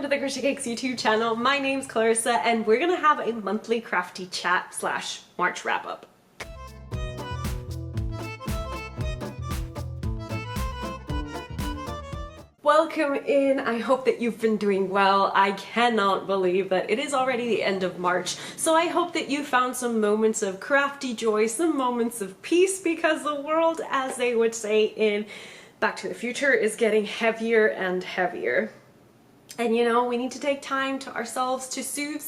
welcome to the Crochet Cakes YouTube channel. My name's Clarissa and we're gonna have a monthly crafty chat slash March wrap up. Welcome in. I hope that you've been doing well. I cannot believe that it is already the end of March, so I hope that you found some moments of crafty joy, some moments of peace, because the world, as they would say in Back to the Future, is getting heavier and heavier. And you know, we need to take time to ourselves to soothe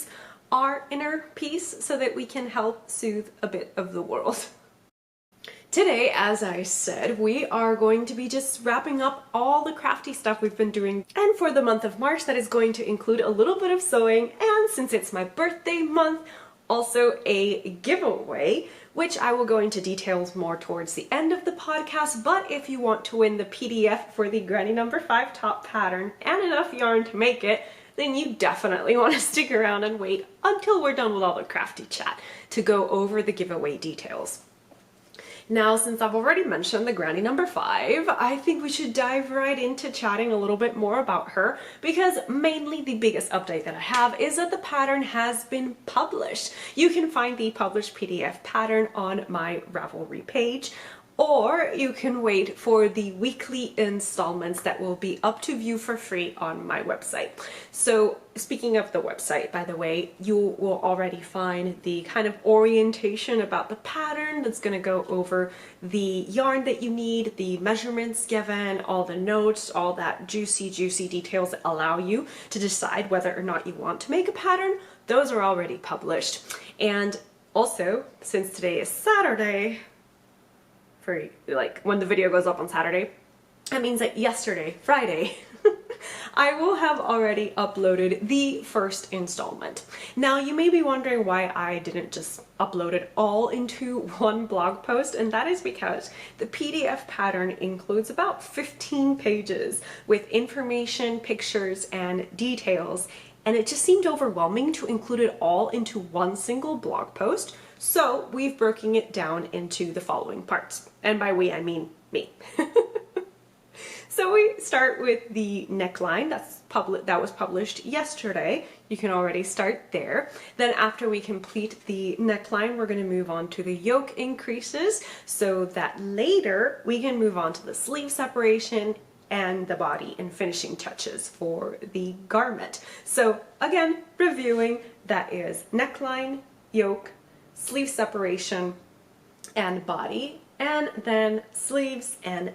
our inner peace so that we can help soothe a bit of the world. Today, as I said, we are going to be just wrapping up all the crafty stuff we've been doing. And for the month of March, that is going to include a little bit of sewing, and since it's my birthday month, also a giveaway, which I will go into details more towards the end of the podcast. But if you want to win the PDF for the Granny No. 5 top pattern and enough yarn to make it, then you definitely want to stick around and wait until we're done with all the crafty chat to go over the giveaway details. Now, since I've already mentioned the Granny No. 5, I think we should dive right into chatting a little bit more about her, because mainly the biggest update that I have is that the pattern has been published. You can find the published PDF pattern on my Ravelry page, or you can wait for the weekly installments that will be up to view for free on my website. So speaking of the website, by the way, you will already find the kind of orientation about the pattern that's going to go over the yarn that you need, the measurements given, all the notes, all that juicy details that allow you to decide whether or not you want to make a pattern. Those are already published. And also, since today is Saturday, for like when the video goes up on Saturday, that means that yesterday, Friday, I will have already uploaded the first installment. Now, you may be wondering why I didn't just upload it all into one blog post, and that is because the PDF pattern includes about 15 pages with information, pictures, and details, and it just seemed overwhelming to include it all into one single blog post. So we've broken it down into the following parts. And by we, I mean me. So we start with the neckline that was published yesterday. You can already start there. Then after we complete the neckline, we're going to move on to the yoke increases so that later we can move on to the sleeve separation and the body and finishing touches for the garment. So again, reviewing, that is neckline, yoke, sleeve separation, and body, and then sleeves and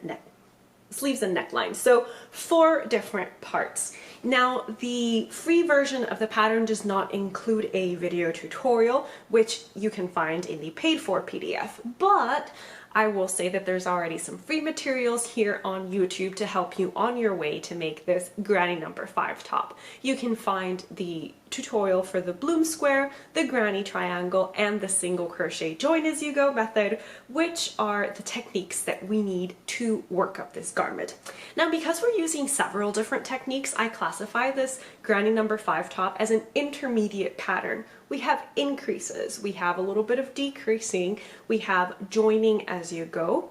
neckline. So 4 different parts. Now, the free version of the pattern does not include a video tutorial, which you can find in the paid for PDF, but I will say that there's already some free materials here on YouTube to help you on your way to make this Granny No. 5 top. You can find the tutorial for the bloom square, the granny triangle, and the single crochet join as you go method, which are the techniques that we need to work up this garment. Now, because we're using several different techniques, I classify this Granny No. 5 top as an intermediate pattern. We have increases, we have a little bit of decreasing, we have joining as you go,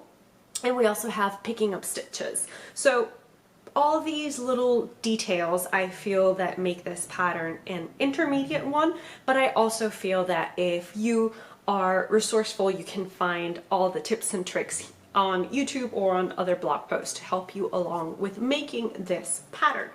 and we also have picking up stitches. So all these little details I feel that make this pattern an intermediate one, but I also feel that if you are resourceful, you can find all the tips and tricks on YouTube or on other blog posts to help you along with making this pattern.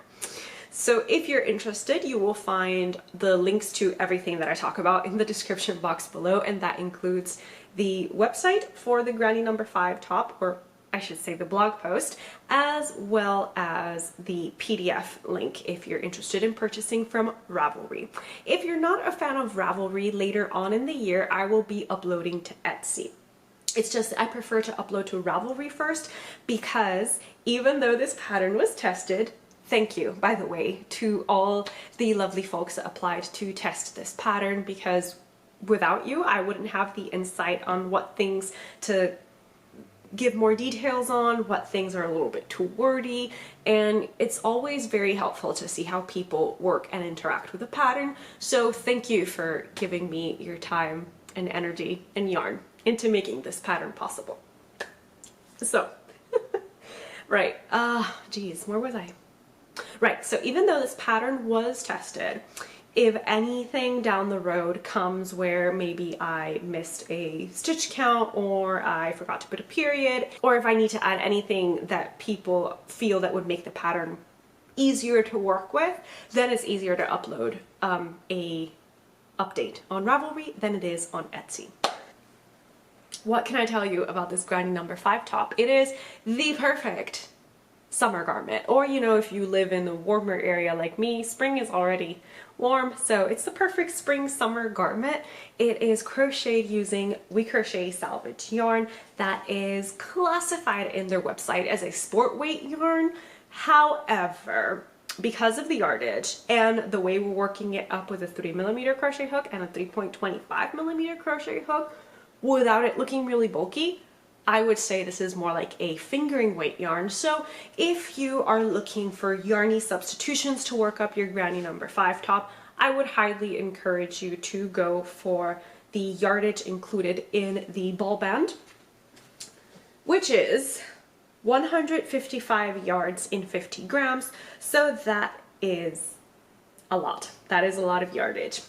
So if you're interested, you will find the links to everything that I talk about in the description box below, and that includes the website for the Granny No. 5 top, or I should say the blog post, as well as the PDF link if you're interested in purchasing from Ravelry. If you're not a fan of Ravelry, later on in the year, I will be uploading to Etsy. It's just I prefer to upload to Ravelry first, because even though this pattern was tested, thank you, by the way, to all the lovely folks that applied to test this pattern, because without you, I wouldn't have the insight on what things to give more details on, what things are a little bit too wordy, and it's always very helpful to see how people work and interact with the pattern. So thank you for giving me your time and energy and yarn into making this pattern possible. So, right, geez, where was I? Right, so even though this pattern was tested, if anything down the road comes where maybe I missed a stitch count or I forgot to put a period, or if I need to add anything that people feel that would make the pattern easier to work with, then it's easier to upload a update on Ravelry than it is on Etsy. What can I tell you about this granny number 5 top? It is the perfect summer garment, or you know, if you live in the warmer area like me, spring is already warm, so it's the perfect spring summer garment. It is crocheted using We Crochet salvage yarn that is classified in their website as a sport weight yarn. However, because of the yardage and the way we're working it up with a 3mm crochet hook and a 3.25mm crochet hook without it looking really bulky, I would say this is more like a fingering weight yarn. So if you are looking for yarny substitutions to work up your granny number 5 top, I would highly encourage you to go for the yardage included in the ball band, which is 155 yards in 50 grams. So that is a lot. That is a lot of yardage.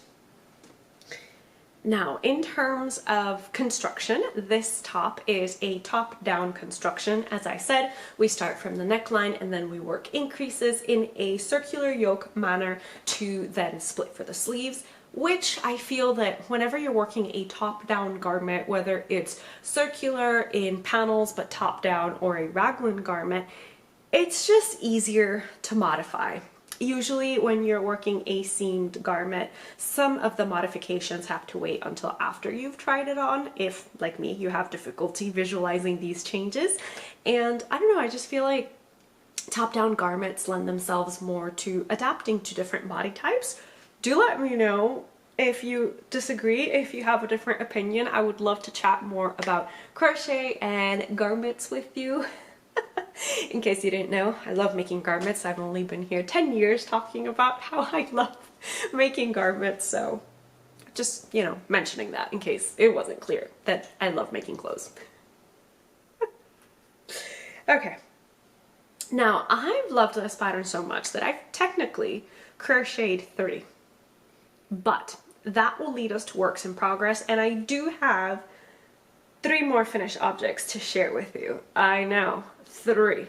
Now, in terms of construction, this top is a top-down construction. As I said, we start from the neckline and then we work increases in a circular yoke manner to then split for the sleeves, which I feel that whenever you're working a top-down garment, whether it's circular in panels but top-down or a raglan garment, it's just easier to modify. Usually when you're working a seamed garment, some of the modifications have to wait until after you've tried it on, if, like me, you have difficulty visualizing these changes. And I don't know, I just feel like top-down garments lend themselves more to adapting to different body types. Do let me know if you disagree, if you have a different opinion. I would love to chat more about crochet and garments with you. In case you didn't know, I love making garments. I've only been here 10 years talking about how I love making garments, so just, you know, mentioning that in case it wasn't clear that I love making clothes. Okay, now I've loved this pattern so much that I've technically crocheted 30, but that will lead us to works in progress, and I do have 3 more finished objects to share with you. I know. 3.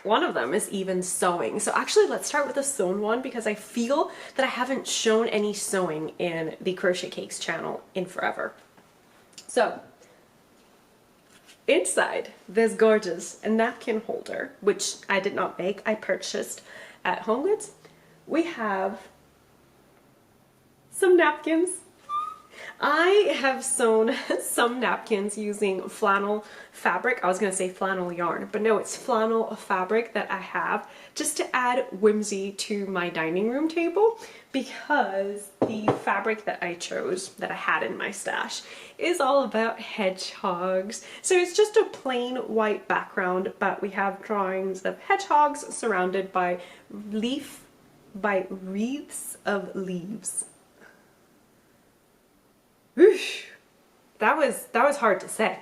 One of them is even sewing. So actually let's start with the sewn one because I feel that I haven't shown any sewing in the Crochet Cakes channel in forever. So inside this gorgeous napkin holder, which I did not make, I purchased at HomeGoods, we have some napkins. I have sewn some napkins using flannel fabric. I was going to say flannel yarn, but no, it's flannel fabric that I have just to add whimsy to my dining room table, because the fabric that I chose, that I had in my stash, is all about hedgehogs. So it's just a plain white background, but we have drawings of hedgehogs surrounded by wreaths of leaves. Whoosh, that was hard to say.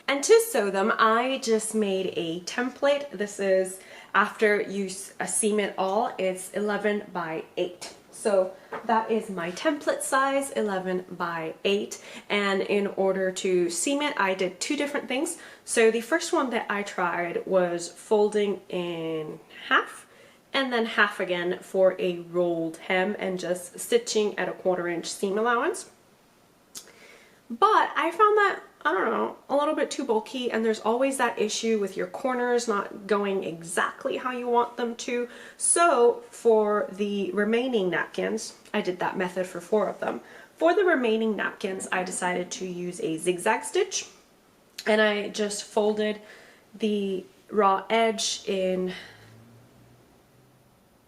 And to sew them, I just made a template. This is, after you seam it all, it's 11 by 8. So that is my template size, 11 by 8. And in order to seam it, I did 2 different things. So the first one that I tried was folding in half and then half again for a rolled hem and just stitching at a 1/4 inch seam allowance. But I found that, I don't know, a little bit too bulky, and there's always that issue with your corners not going exactly how you want them to. So for the remaining napkins, I did that method for 4 of them. For the remaining napkins, I decided to use a zigzag stitch, and I just folded the raw edge in.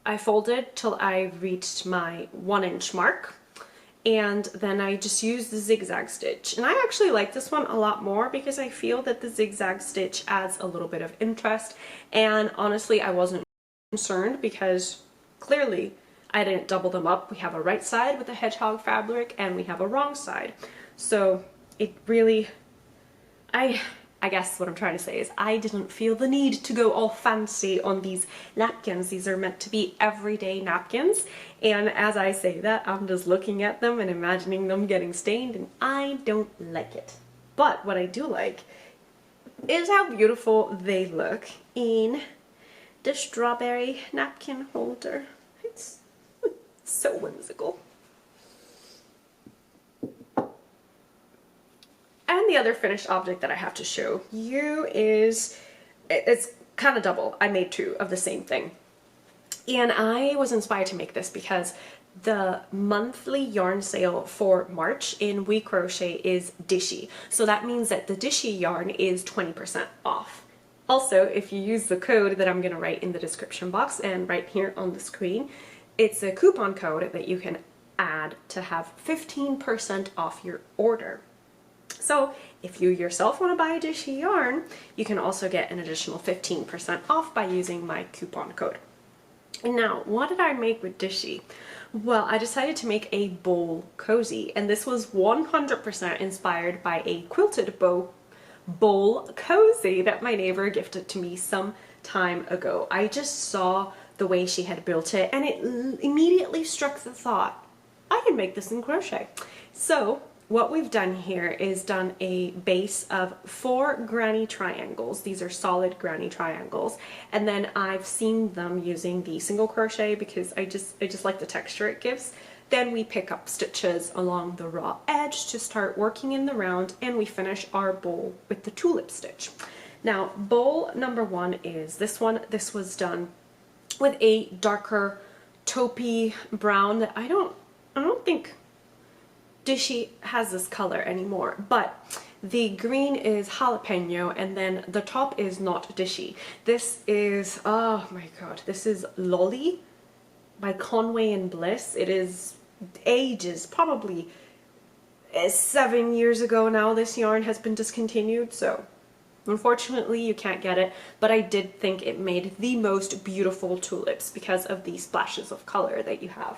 I folded till I reached my 1 inch mark. And then I just used the zigzag stitch. And I actually like this one a lot more because I feel that the zigzag stitch adds a little bit of interest. And honestly, I wasn't concerned because clearly I didn't double them up. We have a right side with the hedgehog fabric and we have a wrong side. So it really, I guess what I'm trying to say is I didn't feel the need to go all fancy on these napkins. These are meant to be everyday napkins. And as I say that, I'm just looking at them and imagining them getting stained, and I don't like it. But what I do like is how beautiful they look in the strawberry napkin holder. It's so whimsical. And the other finished object that I have to show you is, it's kind of double. I made two of the same thing. And I was inspired to make this because the monthly yarn sale for March in We Crochet is Dishy. So that means that the Dishy yarn is 20% off. Also, if you use the code that I'm going to write in the description box and right here on the screen, it's a coupon code that you can add to have 15% off your order. So if you yourself want to buy a Dishy yarn, you can also get an additional 15% off by using my coupon code. Now, what did I make with Dishy? Well, I decided to make a bowl cozy, and this was 100% inspired by a quilted bowl cozy that my neighbor gifted to me some time ago. I just saw the way she had built it, and it immediately struck the thought, I can make this in crochet. So what we've done here is done a base of 4 granny triangles. These are solid granny triangles. And then I've seamed them using the single crochet because I just like the texture it gives. Then we pick up stitches along the raw edge to start working in the round, and we finish our bowl with the tulip stitch. Now, bowl number 1 is this one. This was done with a darker taupey brown that I don't think Dishy has this color anymore, but the green is jalapeno, and then the top is not Dishy. This is, oh my god, this is Lolly by Conway and Bliss. It is ages, probably 7 years ago now this yarn has been discontinued, so unfortunately you can't get it, but I did think it made the most beautiful tulips because of the splashes of color that you have.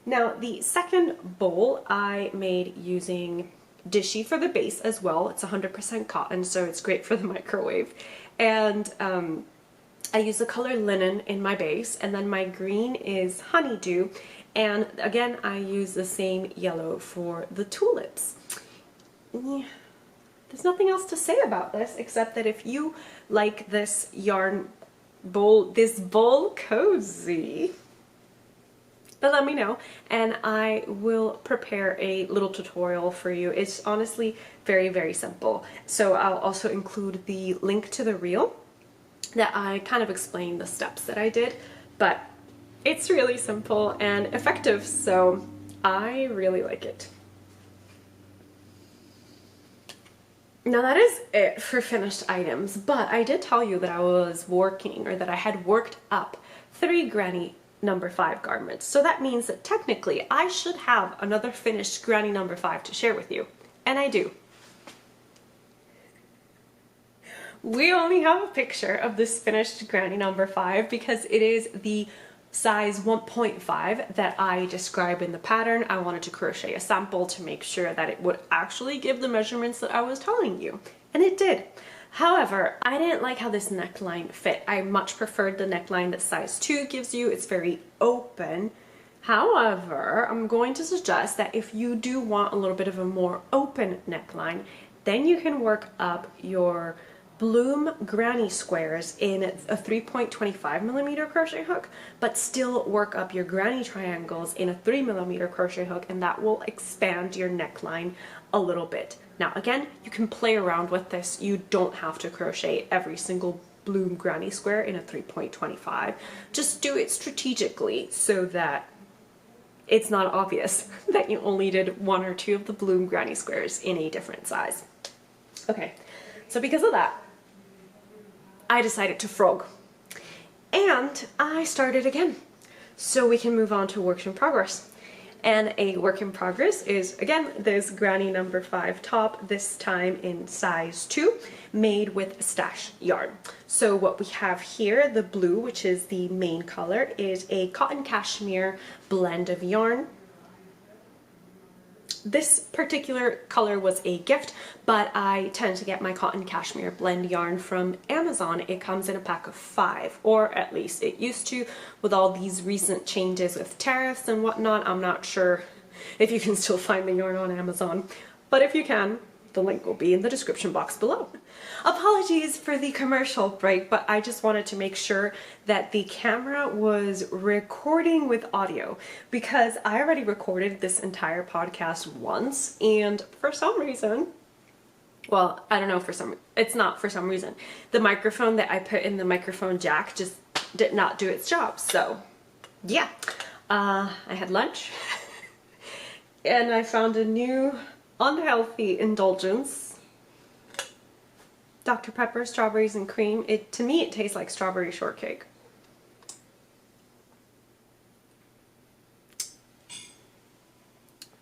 Now, the second bowl I made using Dishy for the base as well. It's 100% cotton, so it's great for the microwave. And I use the color linen in my base, and then my green is honeydew. And again, I use the same yellow for the tulips. Yeah. There's nothing else to say about this except that if you like this yarn bowl, this bowl cozy, then let me know and I will prepare a little tutorial for you. It's honestly very, very simple. So I'll also include the link to the reel that I kind of explain the steps that I did, but it's really simple and effective, so I really like it. Now that is it for finished items, but I did tell you that I was working, or that I had worked up 3 granny number 5 garments. So that means that technically I should have another finished granny number 5 to share with you. And I do. We only have a picture of this finished granny number 5 because it is the size 1.5 that I describe in the pattern. I wanted to crochet a sample to make sure that it would actually give the measurements that I was telling you. And it did. However, I didn't like how this neckline fit. I much preferred the neckline that size 2 gives you. It's very open. However, I'm going to suggest that if you do want a little bit of a more open neckline, then you can work up your bloom granny squares in a 3.25mm crochet hook, but still work up your granny triangles in a 3mm crochet hook, and that will expand your neckline a little bit. Now again, you can play around with this. You don't have to crochet every single bloom granny square in a 3.25. Just do it strategically so that it's not obvious that you only did 1 or 2 of the bloom granny squares in a different size. Okay, so because of that, I decided to frog. And I started again. So we can move on to works in progress. And a work in progress is, again, this granny number 5 top, this time in size 2, made with stash yarn. So what we have here, the blue, which is the main color, is a cotton cashmere blend of yarn. This particular color was a gift, but I tend to get my cotton cashmere blend yarn from Amazon. It comes in a pack of 5, or at least it used to. With all these recent changes with tariffs and whatnot, I'm not sure if you can still find the yarn on Amazon, but if you can, the link will be in the description box below. Apologies for the commercial break, but I just wanted to make sure that the camera was recording with audio, because I already recorded this entire podcast once, and for some reason, well, I don't know, it's not for some reason, the microphone that I put in the microphone jack just did not do its job. So yeah, I had lunch and I found a new unhealthy indulgence. Dr. Pepper, strawberries and cream. To me, it tastes like strawberry shortcake.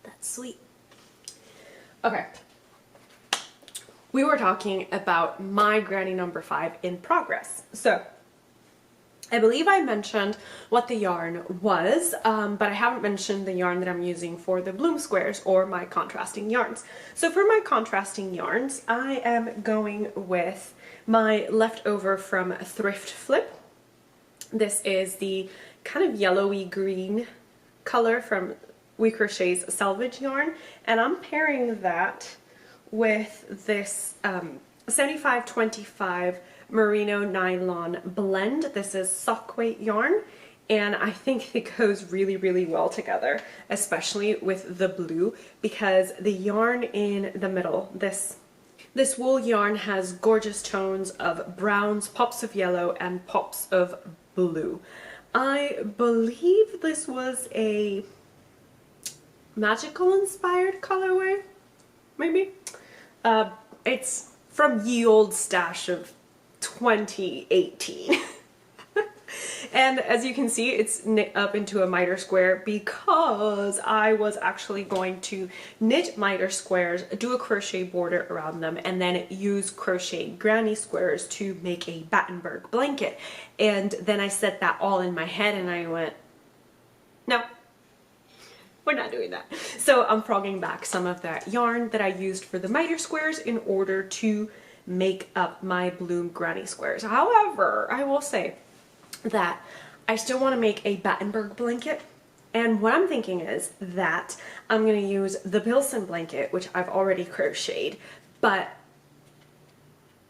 That's sweet. Okay. We were talking about my granny number 5 in progress. So, I believe I mentioned what the yarn was, but I haven't mentioned the yarn that I'm using for the bloom squares or my contrasting yarns. So for my contrasting yarns, I am going with my leftover from Thrift Flip. This is the kind of yellowy green color from We Crochet's Selvage yarn, and I'm pairing that with this 75-25 merino nylon blend. This is sock weight yarn, and I think it goes really well together, especially with the blue, because the yarn in the middle, this wool yarn has gorgeous tones of browns, pops of yellow, and pops of blue. I believe this was a magical inspired colorway, maybe. It's from ye old stash of 2018. And as you can see, it's knit up into a miter square because I was actually going to knit miter squares, do a crochet border around them, and then use crochet granny squares to make a Battenberg blanket. And then I set that all in my head and I went, no, we're not doing that. So I'm frogging back some of that yarn that I used for the miter squares in order to make up my bloom granny squares. However, I will say that I still want to make a Battenberg blanket, and what I'm thinking is that I'm going to use the Pilsen blanket, which I've already crocheted, but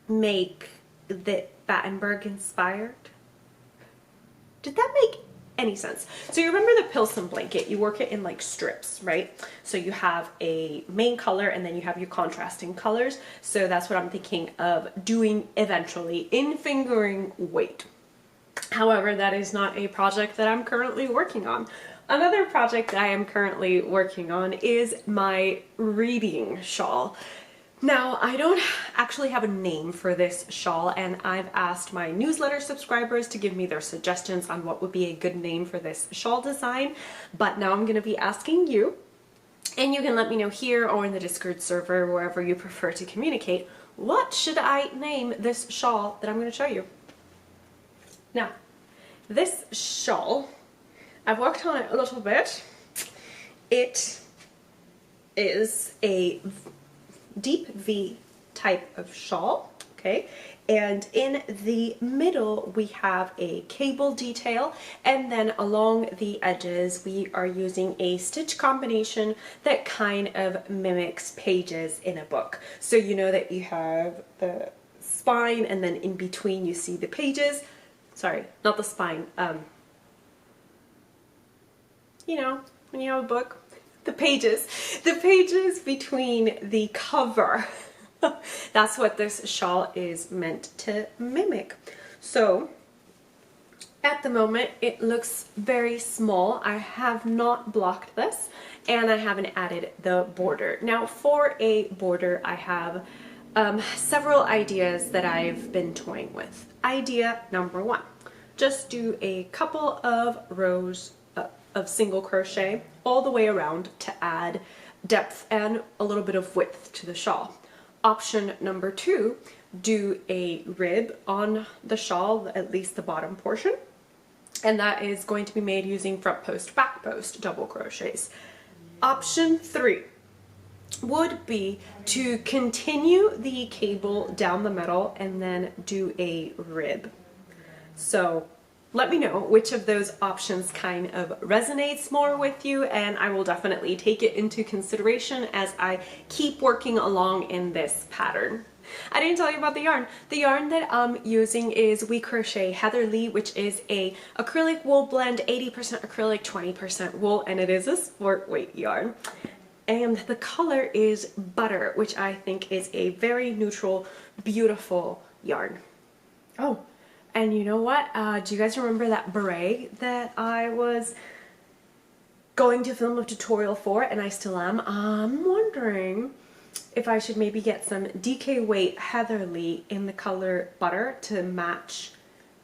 make the Battenberg inspired. Did that make any sense? So you remember the Pilsen blanket, you work it in like strips, right? So you have a main color and then you have your contrasting colors. So that's what I'm thinking of doing eventually in fingering weight. However, that is not a project that I'm currently working on. Another project that I am currently working on is my reading shawl. Now, I don't actually have a name for this shawl, and I've asked my newsletter subscribers to give me their suggestions on what would be a good name for this shawl design, but now I'm going to be asking you, and you can let me know here or in the Discord server, wherever you prefer to communicate, what should I name this shawl that I'm going to show you? Now, this shawl, I've worked on it a little bit. It is a deep V type of shawl, okay, and in the middle we have a cable detail, and then along the edges we are using a stitch combination that kind of mimics pages in a book. So you know that you have the spine and then in between you see the pages. Sorry, not the spine, you know, when you have a book, the pages between the cover. That's what this shawl is meant to mimic. So at the moment it looks very small. I have not blocked this and I haven't added the border. Now for a border I have several ideas that I've been toying with. Idea number 1, just do a couple of rows of single crochet all the way around to add depth and a little bit of width to the shawl. Option number 2, do a rib on the shawl, at least the bottom portion, and that is going to be made using front post, back post double crochets. Option 3, would be to continue the cable down the middle and then do a rib. So let me know which of those options kind of resonates more with you, and I will definitely take it into consideration as I keep working along in this pattern. I didn't tell you about the yarn. The yarn that I'm using is We Crochet Heatherly, which is a acrylic wool blend, 80% acrylic, 20% wool, and it is a sport weight yarn. And the color is Butter, which I think is a very neutral, beautiful yarn. Oh, and you know what? Do you guys remember that beret that I was going to film a tutorial for, and I still am? I'm wondering if I should maybe get some DK weight Heatherly in the color Butter to match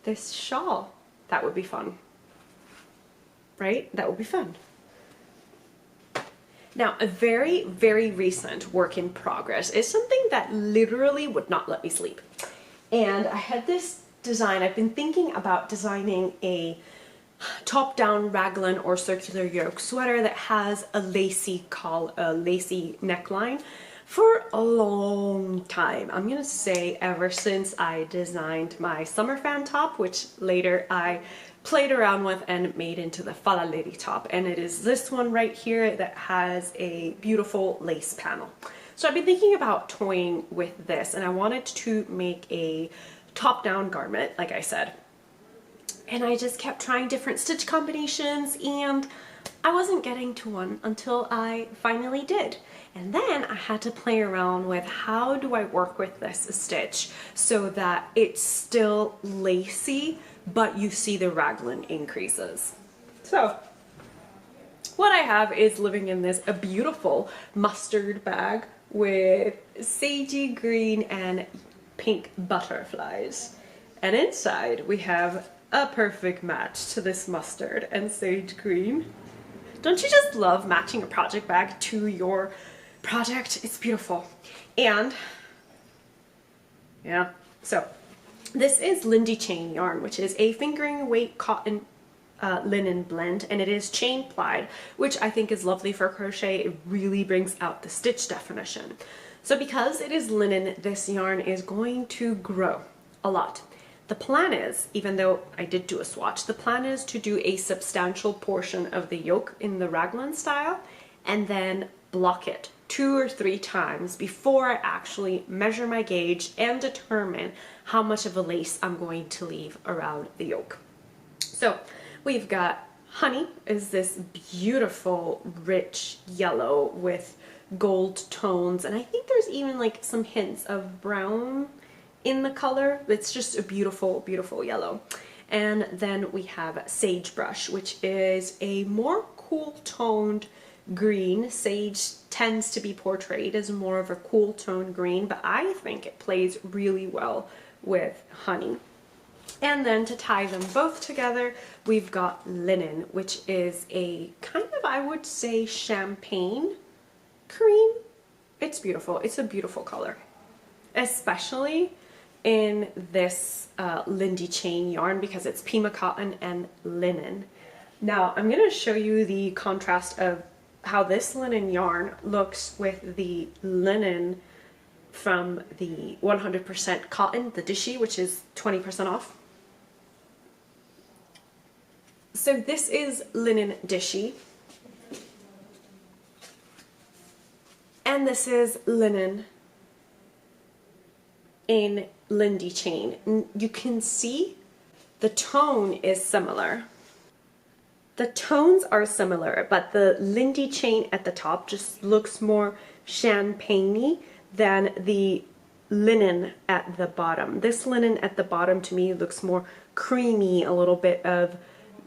this shawl. That would be fun, right? That would be fun. Now, a very, very recent work in progress is something that literally would not let me sleep. And I had this design. I've been thinking about designing a top-down raglan or circular yoke sweater that has a lacy neckline for a long time. I'm gonna say ever since I designed my summer fan top, which later I played around with and made into the Fala Lady top. And it is this one right here that has a beautiful lace panel. So I've been thinking about toying with this, and I wanted to make a top-down garment, like I said. And I just kept trying different stitch combinations, and I wasn't getting to one until I finally did. And then I had to play around with how do I work with this stitch so that it's still lacy, but you see the raglan increases. So what I have is living in this a beautiful mustard bag with sagey green and pink butterflies. And inside we have a perfect match to this mustard and sage green. Don't you just love matching a project bag to your project? It's beautiful. And yeah, so this is Lindy Chain yarn, which is a fingering weight cotton linen blend, and it is chain plied, which I think is lovely for crochet. It really brings out the stitch definition. So because it is linen, this yarn is going to grow a lot. The plan is, even though I did do a swatch, the plan is to do a substantial portion of the yoke in the raglan style and then block it 2 or 3 times before I actually measure my gauge and determine how much of a lace I'm going to leave around the yoke. So we've got Honey is this beautiful rich yellow with gold tones, and I think there's even like some hints of brown in the color. It's just a beautiful, beautiful yellow. And then we have Sagebrush, which is a more cool toned green. Sage tends to be portrayed as more of a cool toned green, but I think it plays really well with Honey. And then to tie them both together, we've got Linen, which is a kind of, I would say, champagne cream. It's beautiful. It's a beautiful color, especially in this Lindy Chain yarn because it's Pima cotton and linen. Now I'm going to show you the contrast of how this linen yarn looks with the linen from the 100% cotton, the Dishy, which is 20% off. So this is Linen Dishy, and this is linen in Lindy Chain. You can see the tone is similar. The tones are similar, but the Lindy Chain at the top just looks more champagne-y than the linen at the bottom. This linen at the bottom to me looks more creamy, a little bit of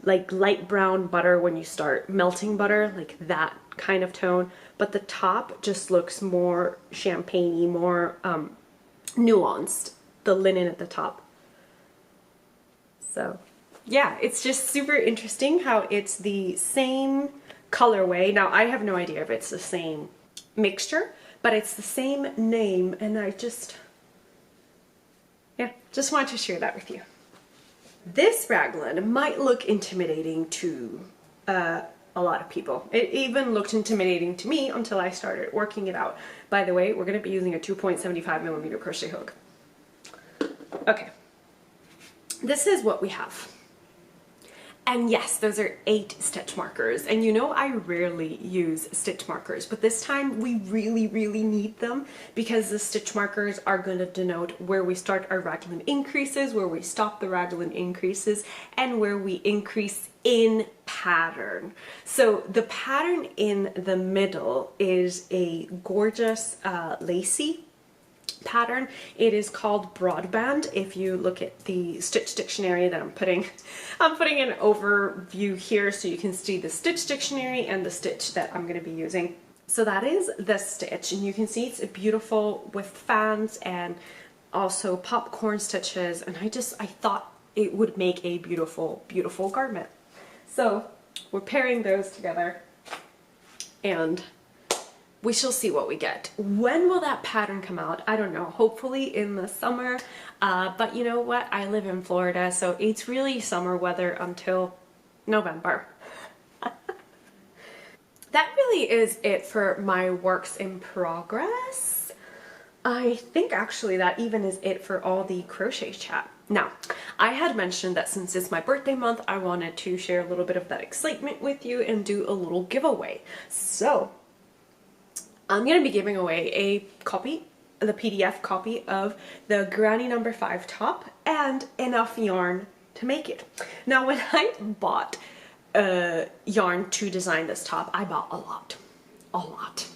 like light brown butter when you start melting butter, like that kind of tone. But the top just looks more champagne-y, more nuanced, the linen at the top. So yeah, it's just super interesting how it's the same colorway. Now I have no idea if it's the same mixture, but it's the same name, and I just wanted to share that with you. This raglan might look intimidating to a a lot of people. It even looked intimidating to me until I started working it out. By the way, we're going to be using a 2.75mm crochet hook. Okay, this is what we have. And yes, those are 8 stitch markers. And you know I rarely use stitch markers, but this time we really, really need them because the stitch markers are going to denote where we start our raglan increases, where we stop the raglan increases, and where we increase in pattern. So the pattern in the middle is a gorgeous lacy pattern. It is called broadband. If you look at the stitch dictionary that I'm putting an overview here so you can see the stitch dictionary and the stitch that I'm going to be using. So that is the stitch, and you can see it's beautiful with fans and also popcorn stitches, and I thought it would make a beautiful, beautiful garment. So we're pairing those together and we shall see what we get. When will that pattern come out? I don't know. Hopefully in the summer. But you know what? I live in Florida, so it's really summer weather until November. That really is it for my works in progress. I think actually that even is it for all the crochet chat. Now, I had mentioned that since it's my birthday month, I wanted to share a little bit of that excitement with you and do a little giveaway. So I'm going to be giving away a copy, the PDF copy of the Granny No. 5 top and enough yarn to make it. Now, when I bought yarn to design this top, I bought a lot.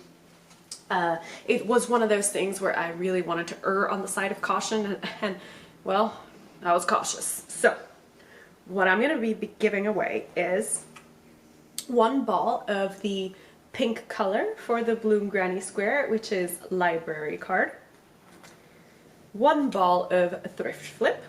It was one of those things where I really wanted to err on the side of caution, and well, I was cautious. So what I'm going to be giving away is one ball of the pink color for the Bloom Granny Square, which is library card, one ball of thrift flip,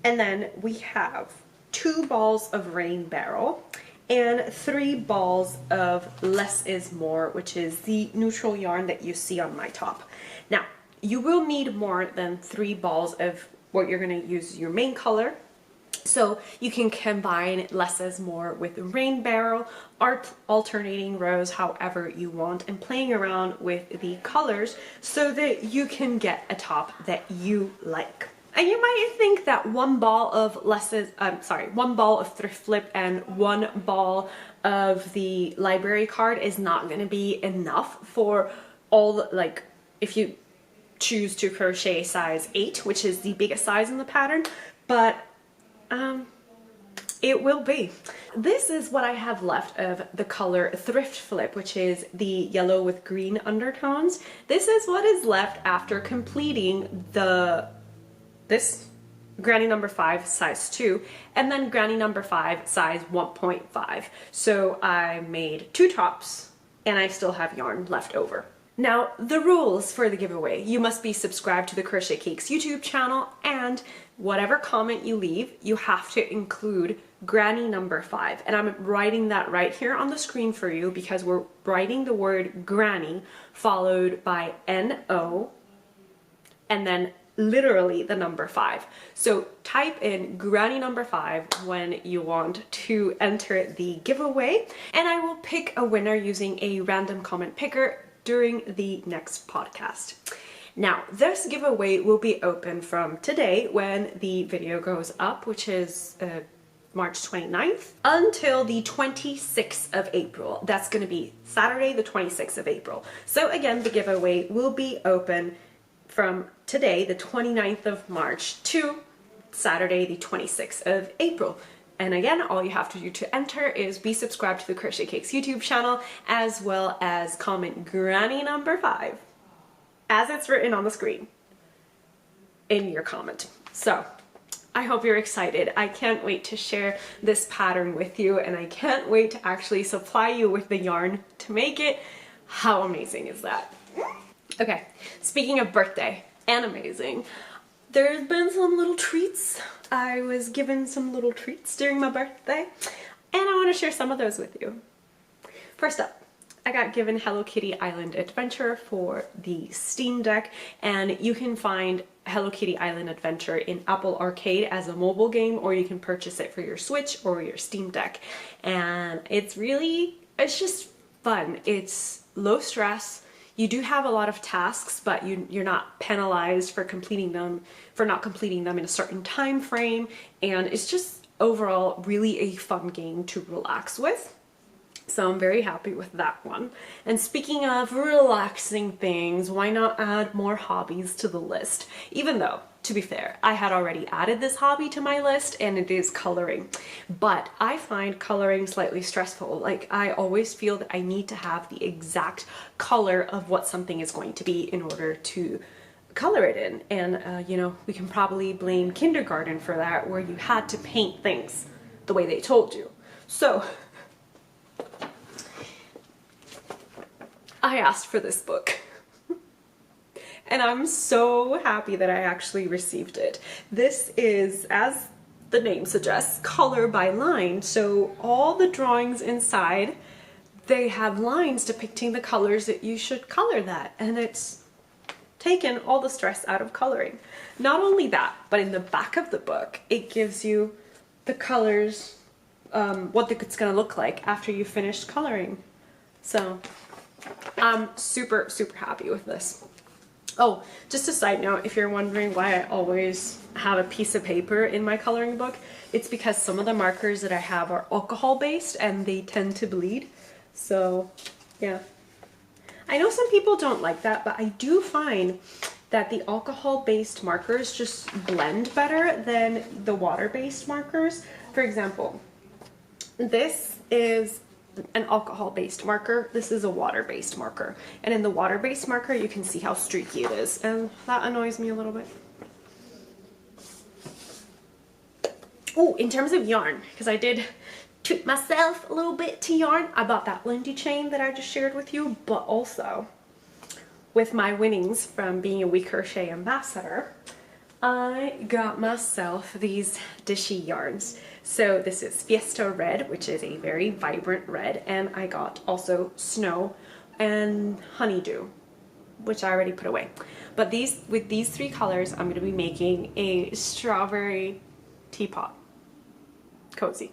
and then we have 2 balls of rain barrel and 3 balls of less is more, which is the neutral yarn that you see on my top. Now, you will need more than 3 balls of what you're going to use your main color. So you can combine less is more with rain barrel, alternating rows however you want, and playing around with the colors so that you can get a top that you like. And you might think that one ball of one ball of thrift flip and 1 ball of the library card is not going to be enough for all, like, if you choose to crochet size 8, which is the biggest size in the pattern, but it will be. This is what I have left of the color thrift flip, which is the yellow with green undertones. This is what is left after completing this Granny No. 5 size 2 and then Granny No. 5 size 1.5. So I made 2 tops and I still have yarn left over. Now, the rules for the giveaway: you must be subscribed to the Crochet Cakes YouTube channel, and whatever comment you leave, you have to include Granny No. 5. And I'm writing that right here on the screen for you because we're writing the word granny followed by N-O and then literally the number 5. So type in Granny No. 5 when you want to enter the giveaway, and I will pick a winner using a random comment picker during the next podcast. Now, this giveaway will be open from today when the video goes up, which is March 29th, until the 26th of April. That's going to be Saturday, the 26th of April. So again, the giveaway will be open from today, the 29th of March, to Saturday, the 26th of April. And again, all you have to do to enter is be subscribed to the Crochet Cakes YouTube channel, as well as comment Granny No. 5, as it's written on the screen, in your comment. So, I hope you're excited. I can't wait to share this pattern with you, and I can't wait to actually supply you with the yarn to make it. How amazing is that? Okay, speaking of birthday and amazing, there's been some little treats. I was given some little treats during my birthday, and I want to share some of those with you. First up, I got given Hello Kitty Island Adventure for the Steam Deck, and you can find Hello Kitty Island Adventure in Apple Arcade as a mobile game, or you can purchase it for your Switch or your Steam Deck. And it's just fun. It's low stress. You do have a lot of tasks, but you're not penalized for not completing them in a certain time frame, and it's just overall really a fun game to relax with. So I'm very happy with that one. And speaking of relaxing things, why not add more hobbies to the list? Even though, to be fair, I had already added this hobby to my list, and it is coloring. But I find coloring slightly stressful. Like, I always feel that I need to have the exact color of what something is going to be in order to color it in. And, you know, we can probably blame kindergarten for that, where you had to paint things the way they told you. So I asked for this book. And I'm so happy that I actually received it. This is, as the name suggests, color by line. So all the drawings inside, they have lines depicting the colors that you should color that. And it's taken all the stress out of coloring. Not only that, but in the back of the book, it gives you the colors, what it's gonna look like after you finished coloring. So I'm super, super happy with this. Oh, just a side note, if you're wondering why I always have a piece of paper in my coloring book, it's because some of the markers that I have are alcohol based and they tend to bleed. So yeah, I know some people don't like that, but I do find that the alcohol based markers just blend better than the water based markers. For example, this is an alcohol-based marker. This is a water-based marker. And in the water-based marker, you can see how streaky it is. And that annoys me a little bit. Oh, in terms of yarn, because I did treat myself a little bit to yarn. I bought that Lindy chain that I just shared with you, but also with my winnings from being a We Crochet ambassador, I got myself these dishy yarns. So this is Fiesta Red, which is a very vibrant red, and I got also Snow and Honeydew, which I already put away. But with these three colors, I'm going to be making a strawberry teapot cozy.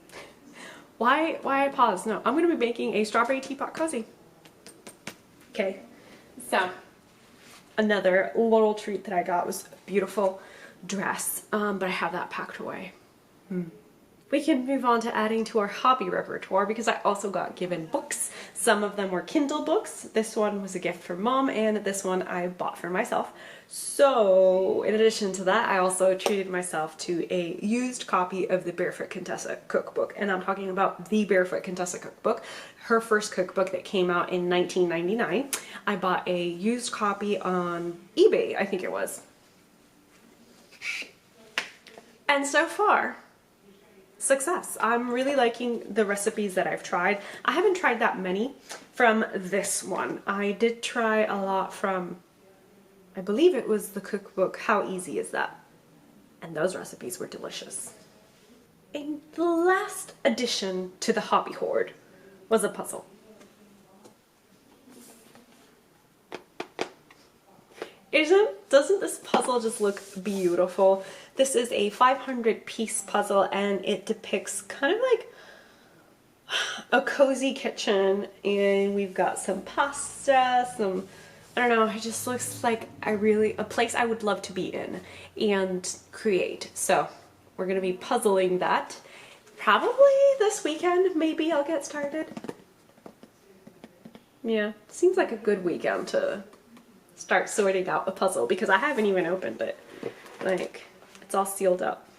Why I pause? No, I'm going to be making a strawberry teapot cozy. Okay, so another little treat that I got was a beautiful dress, but I have that packed away. We can move on to adding to our hobby repertoire, because I also got given books. Some of them were Kindle books. This one was a gift from Mom, and this one I bought for myself. So in addition to that, I also treated myself to a used copy of the Barefoot Contessa cookbook. And I'm talking about the Barefoot Contessa cookbook, her first cookbook that came out in 1999. I bought a used copy on eBay, I think it was. And so far, success. I'm really liking the recipes that I've tried. I haven't tried that many from this one. I did try a lot from, I believe it was the cookbook, How Easy Is That? And those recipes were delicious. And the last addition to the hobby hoard was a puzzle. Doesn't this puzzle just look beautiful? This is a 500 piece puzzle, and it depicts kind of like a cozy kitchen, and we've got some pasta, I don't know, it just looks like a place I would love to be in and create. So we're gonna be puzzling that. Probably this weekend, maybe I'll get started. Yeah, seems like a good weekend to start sorting out a puzzle, because I haven't even opened it. Like, it's all sealed up.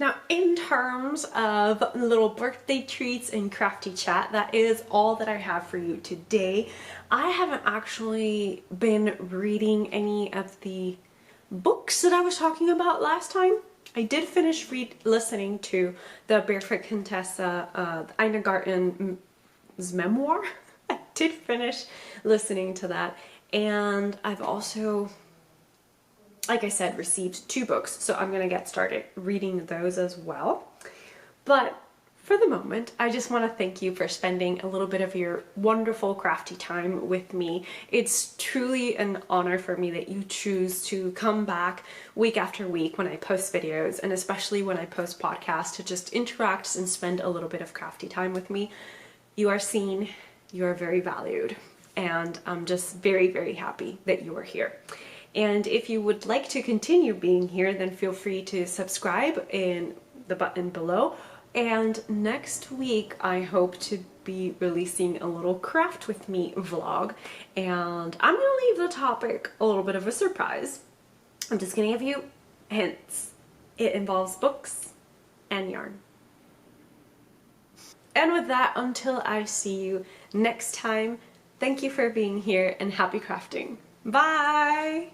Now, in terms of little birthday treats and crafty chat, that is all that I have for you today. I haven't actually been reading any of the books that I was talking about last time. I did finish listening to the Barefoot Contessa, Ina Garten's memoir. I did finish listening to that, and I've also like I said, received 2 books, so I'm gonna get started reading those as well. But for the moment, I just want to thank you for spending a little bit of your wonderful crafty time with me. It's truly an honor for me that you choose to come back week after week when I post videos, and especially when I post podcasts, to just interact and spend a little bit of crafty time with me. You are seen, you are very valued, and I'm just very, very happy that you are here. And if you would like to continue being here, then feel free to subscribe in the button below. And next week, I hope to be releasing a little craft with me vlog, and I'm gonna leave the topic a little bit of a surprise. I'm just gonna give you hints. It involves books and yarn. And with that, until I see you next time, thank you for being here and happy crafting. Bye!